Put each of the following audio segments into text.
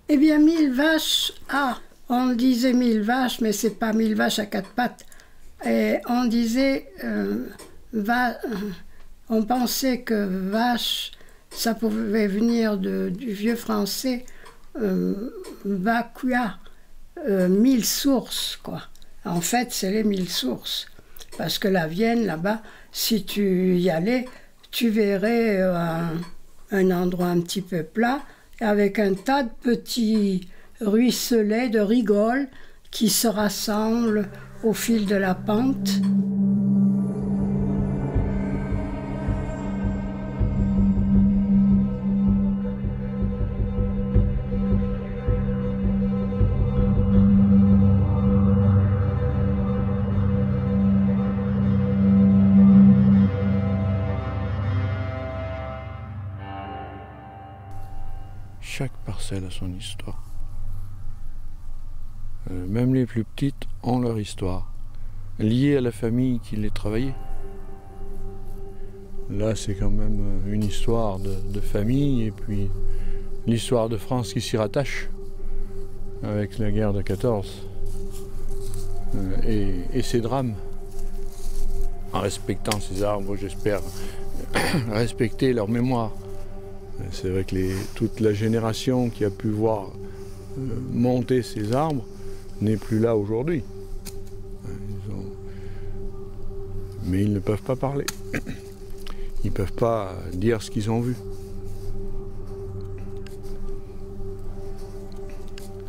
Eh bien, 1000 vaches, on disait 1000 vaches, mais c'est pas 1000 vaches à quatre pattes. Et on disait, on pensait que vache, ça pouvait venir du vieux français, vacua, 1000 sources, quoi. En fait, c'est les 1000 sources. Parce que la Vienne, là-bas, si tu y allais, tu verrais un endroit un petit peu plat, avec un tas de petits ruisselets de rigoles qui se rassemblent au fil de la pente. Chaque parcelle a son histoire. Même les plus petites ont leur histoire, liée à la famille qui les travaillait. Là, c'est quand même une histoire de famille et puis l'histoire de France qui s'y rattache avec la guerre de 14 et ses drames. En respectant ces arbres, j'espère respecter leur mémoire. C'est vrai que toute la génération qui a pu voir monter ces arbres n'est plus là aujourd'hui. Mais ils ne peuvent pas parler. Ils ne peuvent pas dire ce qu'ils ont vu.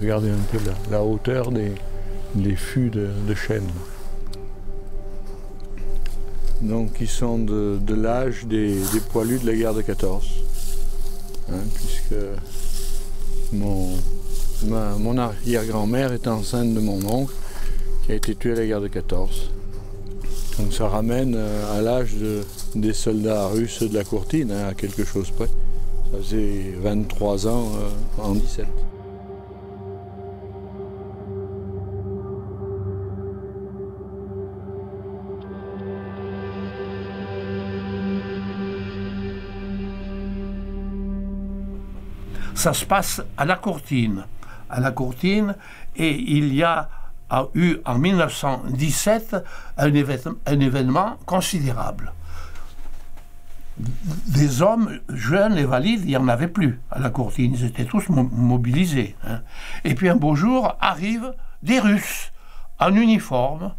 Regardez un peu la hauteur des fûts de chêne. Donc ils sont de l'âge des poilus de la guerre de 14. Puisque mon arrière-grand-mère était enceinte de mon oncle qui a été tué à la guerre de 14. Donc ça ramène à l'âge des soldats russes de la Courtine, à quelque chose près. Ça faisait 23 ans en 17. Ça se passe à la Courtine. Et il y a eu en 1917 un événement considérable. Des hommes jeunes et valides, il n'y en avait plus à la Courtine, ils étaient tous mobilisés. Et puis un beau jour arrivent des Russes en uniforme,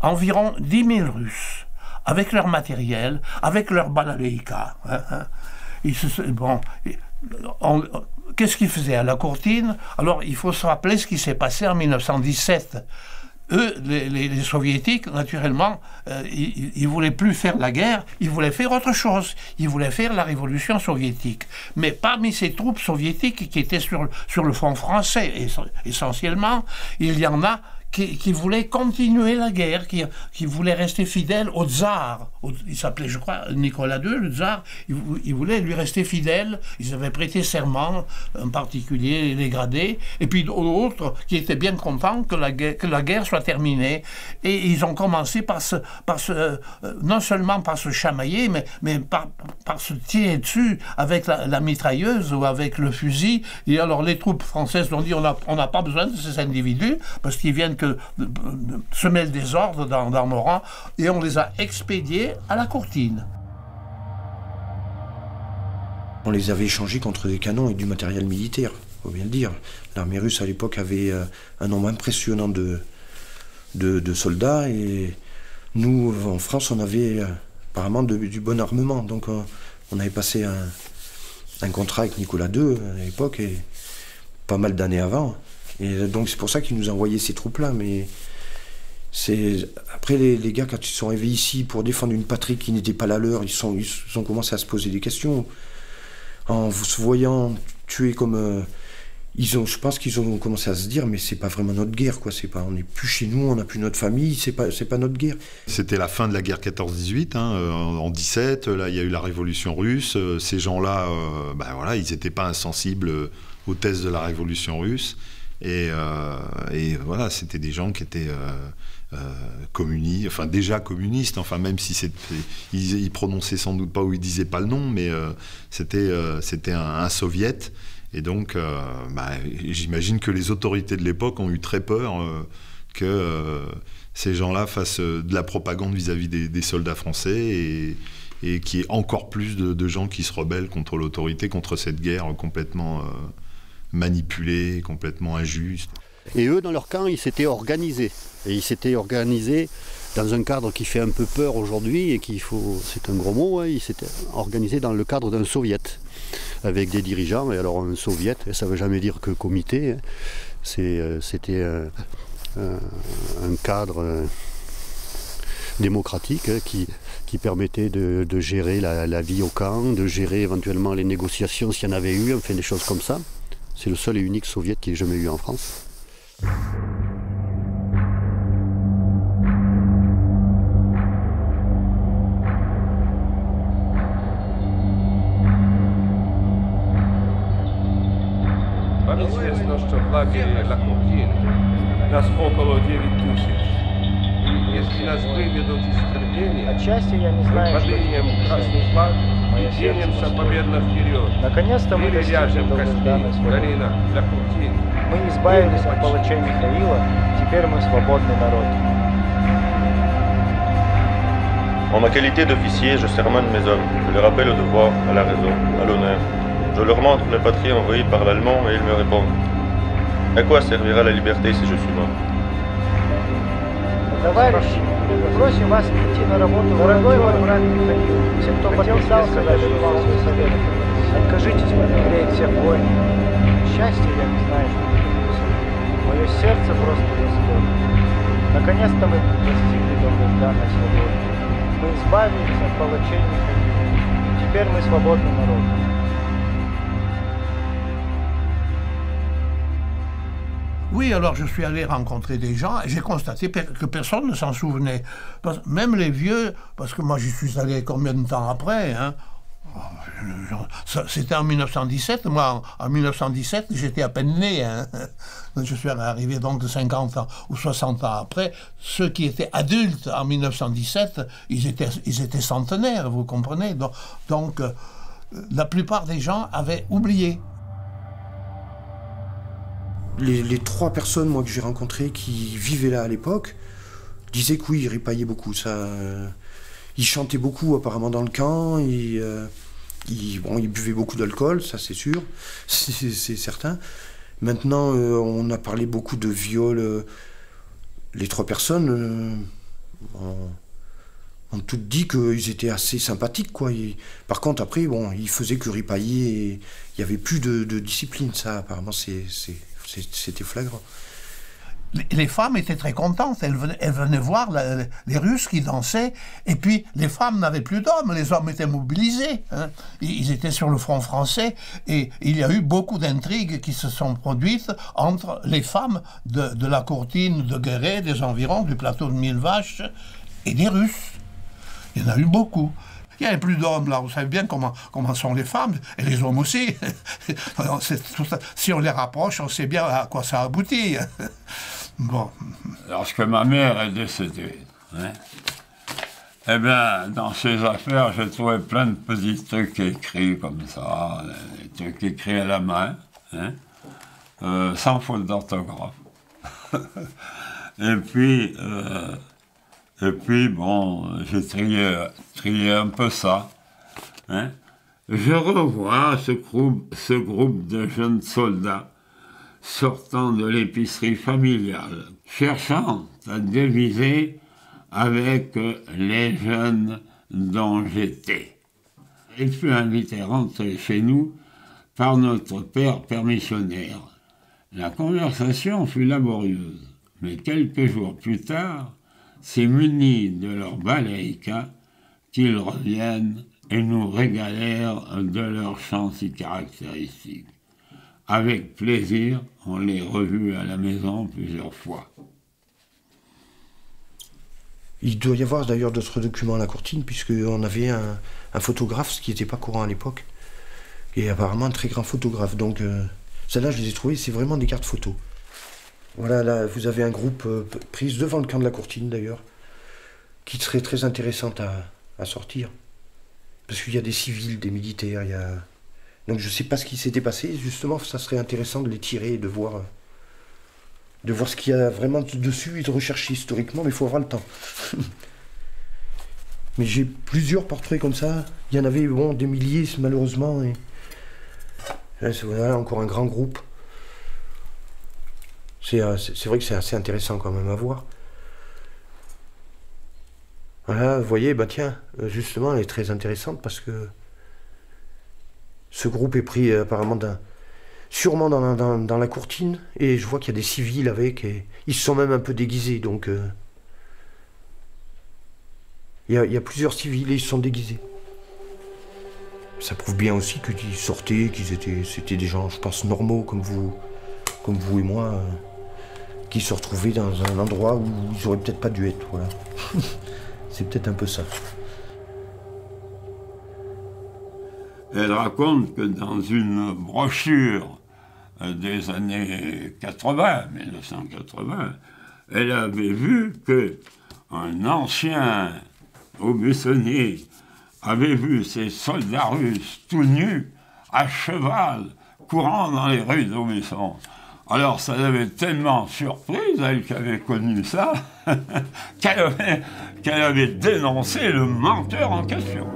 environ 10 000 Russes, avec leur matériel, avec leur balalaïka. Qu'est-ce qu'ils faisaient à la Courtine? Alors, il faut se rappeler ce qui s'est passé en 1917. Eux, les soviétiques, naturellement, ils ne voulaient plus faire la guerre, ils voulaient faire autre chose. Ils voulaient faire la révolution soviétique. Mais parmi ces troupes soviétiques qui étaient sur le front français, essentiellement, il y en a qui voulaient continuer la guerre, qui voulaient rester fidèles au tsar. Il s'appelait, je crois, Nicolas II, le tsar. Ils voulaient lui rester fidèles. Ils avaient prêté serment, en particulier les gradés. Et puis d'autres qui étaient bien contents que la guerre soit terminée. Et ils ont commencé non seulement par se chamailler, mais par se tirer dessus avec la mitrailleuse ou avec le fusil. Et alors les troupes françaises ont dit on n'a pas besoin de ces individus parce qu'ils viennent que semer le désordre dans nos rangs, et on les a expédiés à la Courtine. On les avait échangés contre des canons et du matériel militaire, il faut bien le dire. L'armée russe à l'époque avait un nombre impressionnant de soldats, et nous, en France, on avait apparemment du bon armement. Donc on avait passé un contrat avec Nicolas II à l'époque, et pas mal d'années avant. Et donc c'est pour ça qu'ils nous envoyaient ces troupes-là. Mais après, les gars, quand ils sont arrivés ici pour défendre une patrie qui n'était pas la leur, ils ont commencé à se poser des questions. En se voyant tuer comme... je pense qu'ils ont commencé à se dire, mais c'est pas vraiment notre guerre, quoi. On n'est plus chez nous, on n'a plus notre famille, c'est pas notre guerre. C'était la fin de la guerre 14-18, en 17, là il y a eu la révolution russe. Ces gens-là, voilà, ils n'étaient pas insensibles aux thèses de la révolution russe. Et voilà, c'était des gens qui étaient communistes, enfin déjà communistes, enfin même si ils prononçaient sans doute pas ou ils disaient pas le nom, mais c'était un soviet. Et donc, j'imagine que les autorités de l'époque ont eu très peur que ces gens-là fassent de la propagande vis-à-vis des soldats français et qu'il y ait encore plus de gens qui se rebellent contre l'autorité, contre cette guerre complètement manipulée, complètement injuste. Et eux, dans leur camp, ils s'étaient organisés. Et ils s'étaient organisés dans un cadre qui fait un peu peur aujourd'hui et c'est un gros mot, hein, ils s'étaient organisés dans le cadre d'un soviet, avec des dirigeants. Et alors un soviet, ça ne veut jamais dire que comité, hein. C'était un cadre démocratique qui permettait de gérer la vie au camp, de gérer éventuellement les négociations s'il y en avait eu, enfin des choses comme ça. C'est le seul et unique soviet qu'il y ait jamais eu en France. Вам известно, что в лагере Лакуртин нас около 9000. И если нас выведут из терпения, отчасти я не знаю, что поднимем красный флаг и двинемся победно вперед. Наконец-то мы достигли долгожданной свободы. Мы избавились от палачей Михаила, теперь мы свободный народ. En ma qualité d'officier, je sermonne mes hommes. Je les rappelle au devoir, à la raison, à l'honneur. Je leur montre les patries envoyées par l'Allemand et ils me répondent. À quoi servira la liberté si je suis mort? Товарищи, просим вас идти на работу. Дорогой мой брат Михаил, все, кто подписался, давал свой совет. Откажитесь погреть всех войн. Счастье я не знаю, что это. Мое сердце просто растет. Наконец-то мы достигли долгожданной свободы. Мы избавились от палачей Михаила. Теперь мы свободный народ. Oui, alors je suis allé rencontrer des gens et j'ai constaté que personne ne s'en souvenait. Même les vieux, parce que moi j'y suis allé combien de temps après, hein, c'était en 1917, moi en 1917 j'étais à peine né, hein. Je suis arrivé donc de 50 ans ou 60 ans après. Ceux qui étaient adultes en 1917, ils étaient centenaires, vous comprenez, donc la plupart des gens avaient oublié. Les trois personnes moi, que j'ai rencontrées qui vivaient là à l'époque disaient que oui, ils ripaillaient beaucoup. Ils chantaient beaucoup apparemment dans le camp, ils buvaient beaucoup d'alcool, ça c'est sûr, c'est certain. Maintenant, on a parlé beaucoup de viol. Les trois personnes ont toutes dit qu'ils étaient assez sympathiques, quoi. Par contre, après, bon, ils faisaient que ripailler et il n'y avait plus de discipline, ça, apparemment, c'était flagrant. Les femmes étaient très contentes, elles venaient voir les Russes qui dansaient, et puis les femmes n'avaient plus d'hommes, les hommes étaient mobilisés, hein. Ils étaient sur le front français, et il y a eu beaucoup d'intrigues qui se sont produites entre les femmes de la Courtine, de Guéret, des environs, du plateau de Mille Vaches, et des Russes. Il y en a eu beaucoup. Il n'y avait plus d'hommes là, vous savez bien comment sont les femmes, et les hommes aussi. Si on les rapproche, on sait bien à quoi ça aboutit. Bon. Lorsque ma mère est décédée, hein, eh bien, dans ses affaires, j'ai trouvé plein de petits trucs écrits comme ça, des trucs écrits à la main, hein, sans faute d'orthographe. Et puis, bon, j'ai trié un peu ça. Hein. Je revois ce groupe de jeunes soldats sortant de l'épicerie familiale, cherchant à deviser avec les jeunes dont j'étais. Il fut invité à rentrer chez nous par notre père permissionnaire. La conversation fut laborieuse, mais quelques jours plus tard, c'est munis de leur balaïka qu'ils reviennent et nous régalèrent de leurs chants si caractéristiques. Avec plaisir, on les revut à la maison plusieurs fois. Il doit y avoir d'ailleurs d'autres documents à la Courtine, puisqu'on avait un photographe, ce qui n'était pas courant à l'époque, et apparemment un très grand photographe. Donc, celles-là, je les ai trouvées, c'est vraiment des cartes photos. Voilà, là, vous avez un groupe pris devant le camp de la Courtine, d'ailleurs, qui serait très intéressante à sortir. Parce qu'il y a des civils, des militaires, il Donc je ne sais pas ce qui s'était passé. Justement, ça serait intéressant de les tirer et de voir ce qu'il y a vraiment dessus et de rechercher historiquement, mais il faut avoir le temps. Mais j'ai plusieurs portraits comme ça. Il y en avait bon, des milliers, malheureusement. Et... Là, voilà, encore un grand groupe. C'est vrai que c'est assez intéressant quand même à voir. Voilà, vous voyez, bah tiens, justement, elle est très intéressante parce que ce groupe est pris apparemment sûrement dans la courtine. Et je vois qu'il y a des civils avec, et ils se sont même un peu déguisés, donc... Il y a plusieurs civils et ils se sont déguisés. Ça prouve bien aussi qu'ils sortaient, c'était des gens, je pense, normaux comme vous et moi, qui se retrouvaient dans un endroit où ils auraient peut-être pas dû être. Voilà. C'est peut-être un peu ça. Elle raconte que dans une brochure des années 80, 1980, elle avait vu qu'un ancien Aubessonnier avait vu ces soldats russes tout nus, à cheval, courant dans les rues d'Aubesson. Alors ça l'avait tellement surprise, elle qui avait connu ça, qu'elle avait dénoncé le menteur en question.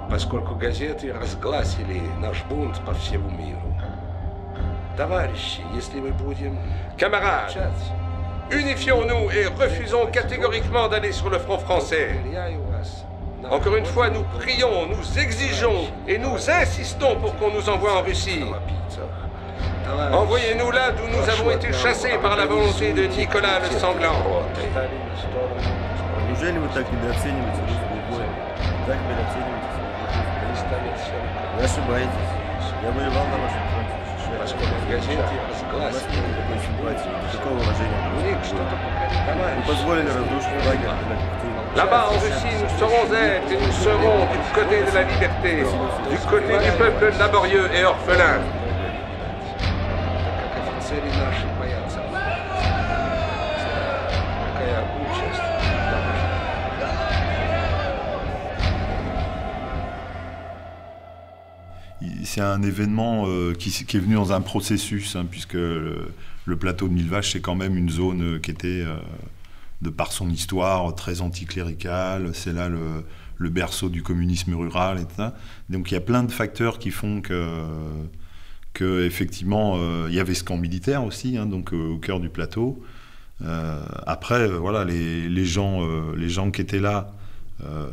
Поскольку газеты разгласили наш бунт по всему миру. Товарищи, если мы будем... Camarades, unifions-nous et refusons catégoriquement d'aller sur le front français. Encore une fois, nous prions, nous exigeons et nous insistons pour qu'on nous envoie en Russie. Envoyez-nous là d'où nous avons été chassés par la volonté de Nicolas le Sanglant. Вы ошибаетесь. Я воевал на вашем фронте. Такого уважения. Вы позволили разрушить лагерь. Là-bas en Russie, nous saurons être et nous serons du côté de la liberté, du côté du peuple laborieux et orphelin. C'est un événement qui est venu dans un processus, hein, puisque le plateau de Millevaches, c'est quand même une zone qui était, de par son histoire, très anticléricale. C'est là le berceau du communisme rural et tout ça. Donc il y a plein de facteurs qui font que effectivement, il y avait ce camp militaire aussi, hein, donc au cœur du plateau. Après, voilà, les gens qui étaient là,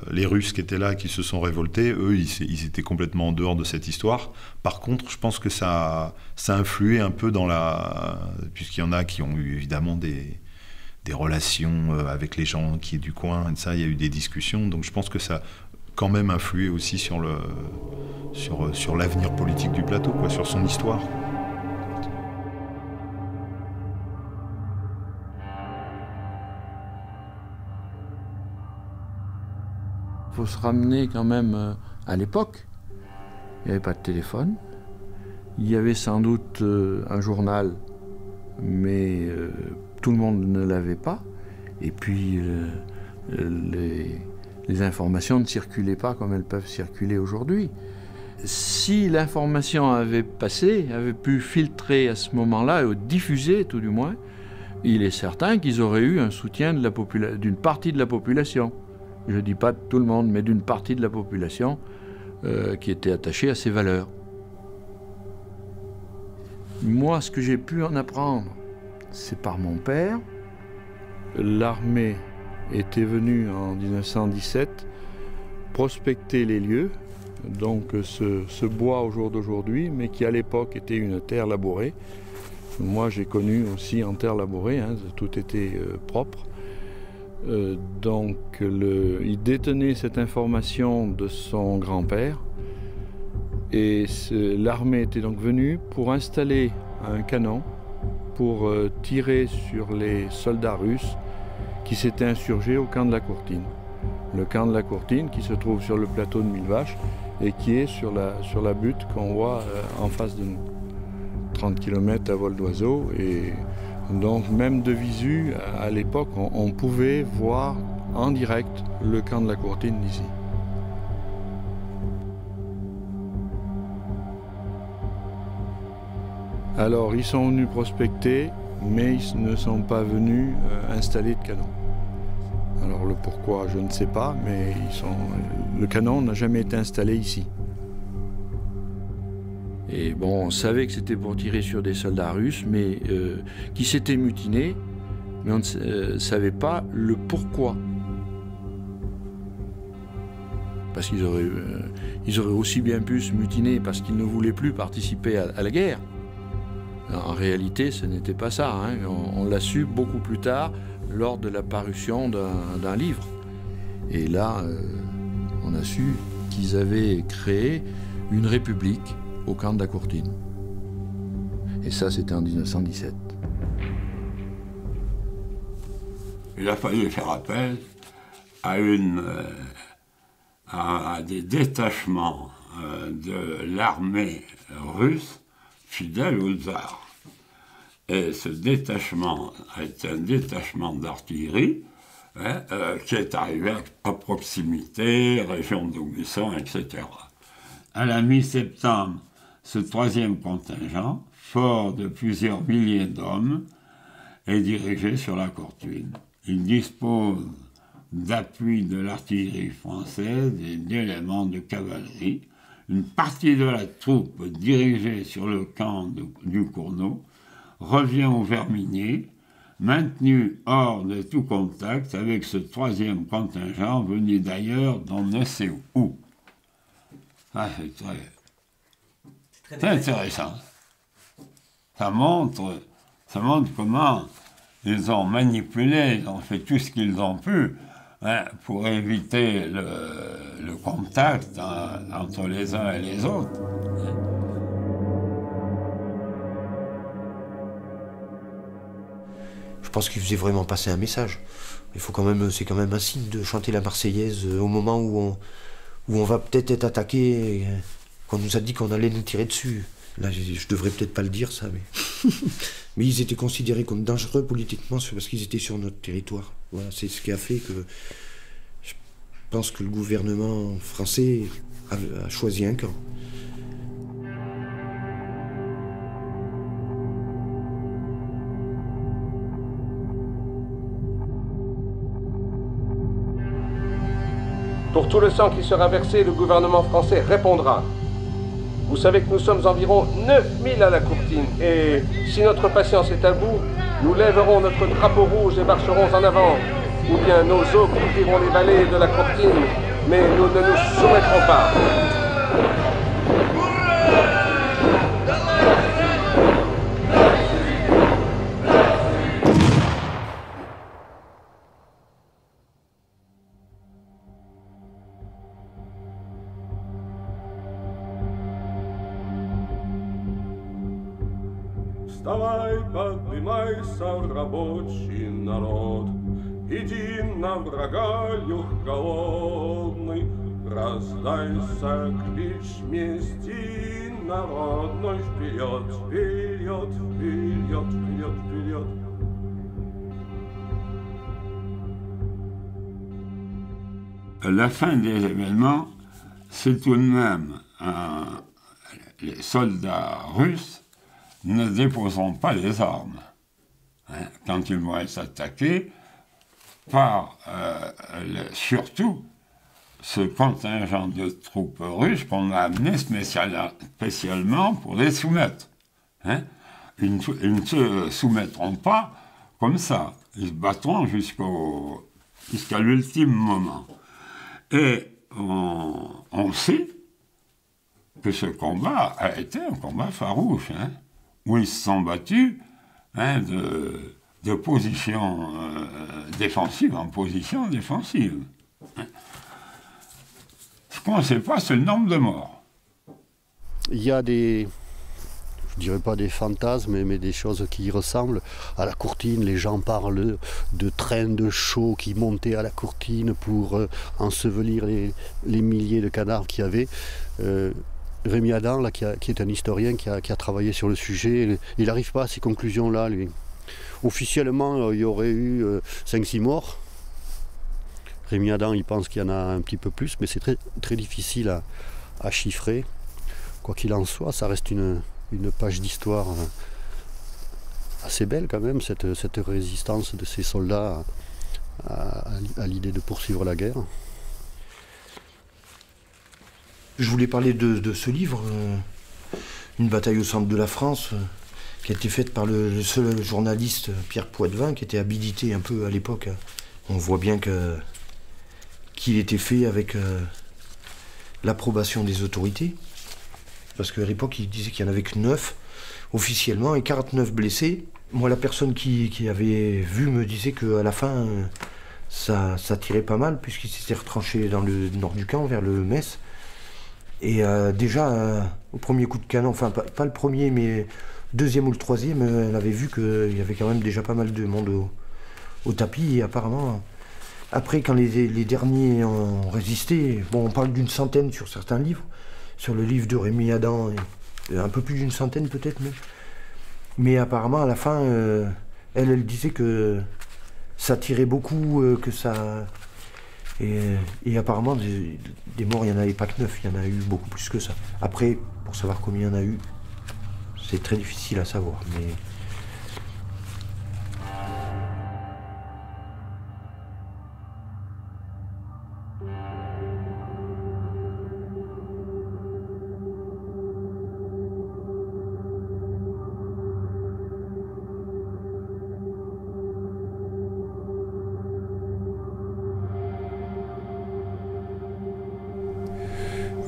les Russes qui étaient là, qui se sont révoltés, eux, ils étaient complètement en dehors de cette histoire. Par contre, je pense que ça a influé un peu dans puisqu'il y en a qui ont eu évidemment des relations avec les gens qui est du coin, et ça, il y a eu des discussions. Donc je pense que ça a quand même influé aussi sur l'avenir politique du plateau, quoi, sur son histoire. Il faut se ramener quand même à l'époque. Il n'y avait pas de téléphone. Il y avait sans doute un journal, mais tout le monde ne l'avait pas. Et puis les informations ne circulaient pas comme elles peuvent circuler aujourd'hui. Si l'information avait passé, avait pu filtrer à ce moment-là, ou diffuser tout du moins, il est certain qu'ils auraient eu un soutien d'une partie de la population. Je ne dis pas de tout le monde, mais d'une partie de la population qui était attachée à ces valeurs. Moi, ce que j'ai pu en apprendre, c'est par mon père. L'armée était venue en 1917 prospecter les lieux donc ce bois au jour d'aujourd'hui, mais qui à l'époque était une terre labourée. Moi j'ai connu aussi en terre labourée, hein, tout était propre. Donc il détenait cette information de son grand-père et l'armée était donc venue pour installer un canon pour tirer sur les soldats russes qui s'étaient insurgés au camp de la Courtine. Le camp de la Courtine qui se trouve sur le plateau de Millevaches et qui est sur la butte qu'on voit en face de nous. 30 km à vol d'oiseau et donc même de visu, à l'époque, on pouvait voir en direct le camp de la Courtine d'ici. Alors ils sont venus prospecter, mais ils ne sont pas venus installer de canon. Alors le pourquoi, je ne sais pas, mais le canon n'a jamais été installé ici. Et bon, on savait que c'était pour tirer sur des soldats russes, mais qui s'étaient mutinés, mais on ne savait pas le pourquoi. Parce qu'ils auraient aussi bien pu se mutiner parce qu'ils ne voulaient plus participer à la guerre. En réalité, ce n'était pas ça, hein. On l'a su beaucoup plus tard, lors de la parution d'un livre. Et là, on a su qu'ils avaient créé une république au camp de la Courtine. Et ça, c'était en 1917. Il a fallu faire appel à des détachements de l'armée russe fidèle au tsar. Et ce détachement est un détachement d'artillerie qui est arrivé à proximité, région d'Aubusson, etc. À la mi-septembre, ce troisième contingent, fort de plusieurs milliers d'hommes, est dirigé sur la Courtine. Il dispose d'appui de l'artillerie française et d'éléments de cavalerie. Une partie de la troupe dirigée sur le camp du Cournot revient au Verminier, maintenu hors de tout contact avec ce troisième contingent venu d'ailleurs d'on ne sait où. Ah, c'est très intéressant. Ça montre comment ils ont manipulé, ils ont fait tout ce qu'ils ont pu pour éviter le contact entre les uns et les autres. Je pense qu'il faisait vraiment passer un message. C'est quand même un signe de chanter la Marseillaise au moment où on va peut-être être attaqué, qu'on nous a dit qu'on allait nous tirer dessus. Là, je devrais peut-être pas le dire, ça, mais... mais ils étaient considérés comme dangereux politiquement parce qu'ils étaient sur notre territoire. Voilà, c'est ce qui a fait que... Je pense que le gouvernement français a choisi un camp. Pour tout le sang qui sera versé, le gouvernement français répondra. Vous savez que nous sommes environ 9000 à la Courtine, et si notre patience est à bout, nous lèverons notre drapeau rouge et marcherons en avant, ou bien nos eaux couvriront les vallées de la Courtine, mais nous ne nous soumettrons pas. Вставай, поднимайся, рабочий народ, иди на врага легколобный, раздайся клич мести народной, вперед, вперед, вперед, вперед, вперед. La fin des événements, c'est tout de même les soldats russes ne déposeront pas les armes quand ils vont être attaqués par surtout ce contingent de troupes russes qu'on a amené spécialement pour les soumettre. Ils ne se soumettront pas comme ça. Ils se battront jusqu'à l'ultime moment. Et on sait que ce combat a été un combat farouche, hein, où ils se sont battus, hein, de position défensive en position défensive. Hein. Ce qu'on ne sait pas, c'est le nombre de morts. Il y a des, je dirais pas des fantasmes, mais des choses qui y ressemblent à la Courtine. Les gens parlent de trains de chaux qui montaient à la Courtine pour ensevelir les milliers de cadavres qu'il y avait. Rémi Adam, là, qui est un historien qui a travaillé sur le sujet, il n'arrive pas à ces conclusions-là, lui. Officiellement, il y aurait eu 5-6 morts. Rémi Adam, il pense qu'il y en a un petit peu plus, mais c'est très, très difficile à chiffrer. Quoi qu'il en soit, ça reste une page d'histoire assez belle quand même, cette résistance de ces soldats à l'idée de poursuivre la guerre. Je voulais parler de ce livre, Une bataille au centre de la France, qui a été faite par le seul journaliste Pierre Poitvin, qui était habilité un peu à l'époque. On voit bien qu'il était fait avec l'approbation des autorités, parce qu'à l'époque, il disait qu'il n'y en avait que 9 officiellement et 49 blessés. Moi, la personne qui avait vu me disait qu'à la fin, ça tirait pas mal, puisqu'il s'était retranché dans le nord du camp, vers le Metz. Et déjà, au premier coup de canon, enfin pas le premier, mais deuxième ou le troisième, elle avait vu qu'il y avait quand même déjà pas mal de monde au tapis. Et apparemment, après, quand les derniers ont résisté, bon, on parle d'une centaine sur certains livres, sur le livre de Rémi Adam, un peu plus d'une centaine peut-être même. Mais apparemment, à la fin, elle disait que ça tirait beaucoup, que ça... Et apparemment, des morts, il n'y en avait pas que 9, il y en a eu beaucoup plus que ça. Après, pour savoir combien il y en a eu, c'est très difficile à savoir. Mais...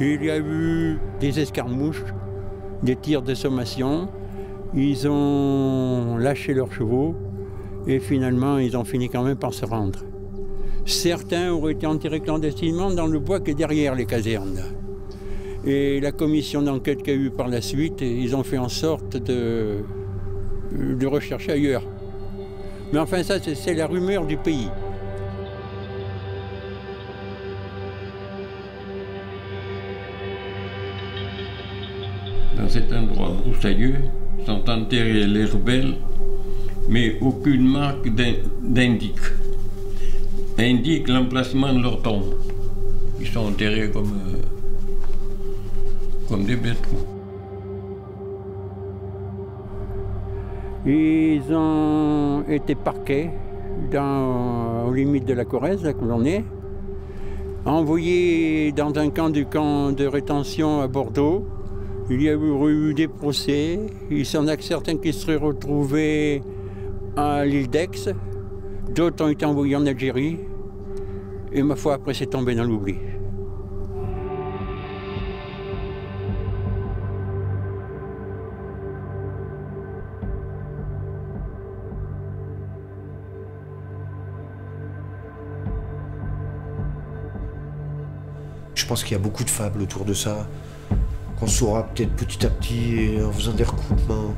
Il y a eu des escarmouches, des tirs de sommation. Ils ont lâché leurs chevaux et finalement ils ont fini quand même par se rendre. Certains auraient été enterrés clandestinement dans le bois qui est derrière les casernes. Et la commission d'enquête qu'il y a eu par la suite, ils ont fait en sorte de rechercher ailleurs. Mais enfin ça, c'est la rumeur du pays. Dans cet endroit broussailleux sont enterrés les rebelles, mais aucune marque indique l'emplacement de leur tombe. Ils sont enterrés comme des bêtes. Ils ont été parqués aux limites de la Corrèze, là où l'on est, envoyés dans un camp de rétention à Bordeaux. Il y a eu des procès, il s'en a certains qui seraient retrouvés à l'île d'Aix, d'autres ont été envoyés en Algérie, et ma foi, après c'est tombé dans l'oubli. Je pense qu'il y a beaucoup de fables autour de ça. On saura peut-être petit à petit en faisant des recoupements.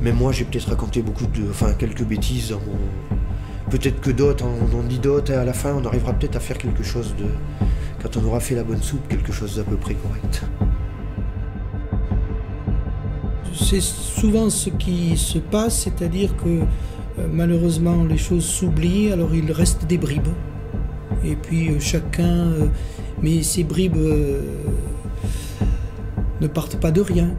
Mais moi j'ai peut-être raconté quelques bêtises dans mon... Peut-être que d'autres en dit d'autres et à la fin on arrivera peut-être à faire quelque chose de... Quand on aura fait la bonne soupe, quelque chose d'à peu près correct. C'est souvent ce qui se passe, c'est-à-dire que malheureusement les choses s'oublient, alors il reste des bribes. Et puis chacun... mais ces bribes... ne partent pas de rien.